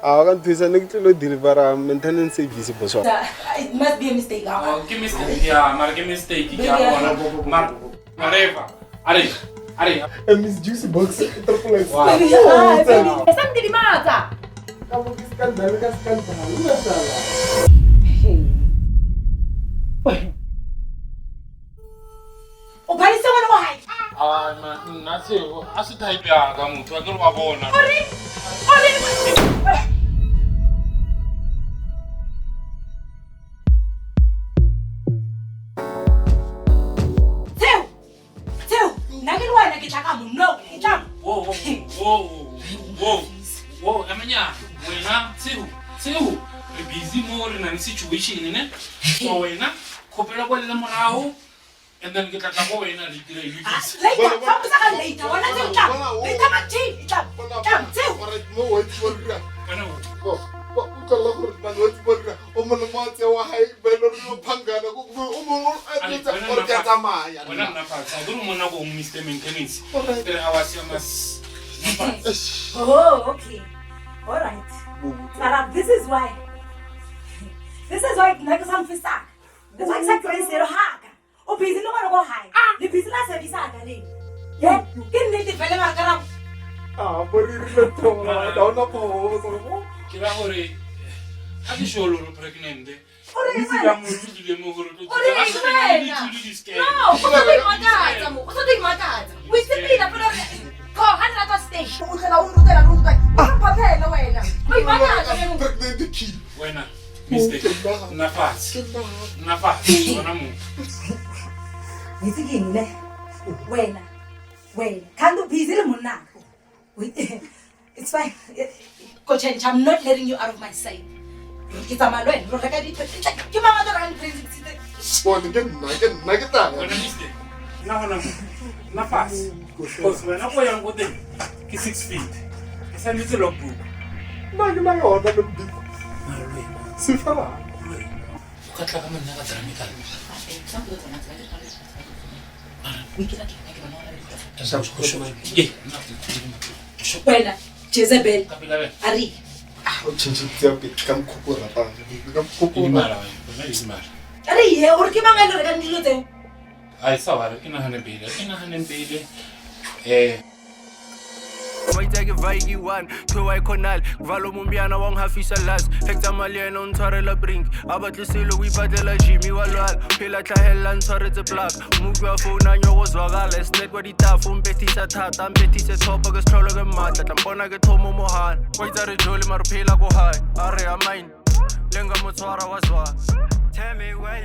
I can't do something to deliver maintenance service. It must be a mistake. Give mistake. Yeah, give mistake. Whatever. A Miss Juicy Box. Something the matter. Oh, but it's someone why? Man, that's it. I should type ya. I'm going to go on. Whoa, Amanya, we're not two. Busy more in a situation in it. So we're not copper away the morale and then get a couple in a little. Oh, okay. All right. Sarah, this is why. This is why Nagasam Fista. That's why I can't say Haga. Oh, busy no one go high. The business service are the yeah, can they develop a but it's not down the Kirahori, have you shown you pregnant? Buena, mistake. Nafas. It's again, when, can't do busy Mona. It's fine. Coach, I'm not letting you out of my sight. It's a malware. Look at it. You mother and crazy. What again? I get that. When I missed it. Nafas. Because when I go on with it, 6 feet. It's a little logbook. No, you might order them big. Sifara. Buena, Jezebel, Ari. Come Ari, or keep on going to I saw her in a hand baby. Why take a Viking 1, 2 iconal, Valo Mumbiana won't have fish alas, Hector Malian on Torrella brink, Abat Lucilo, we battle a Jimmy Walwal, Pilata Hell and Torre the Black, Mugua phone and your was Wagales, net what it up from Betty Satat, and Betty said top of a stroller and mat, and Bonaga Tomo Mohan, why are Jolie Marpela go high, Area mine, Lenga Motora was wa. Tell me why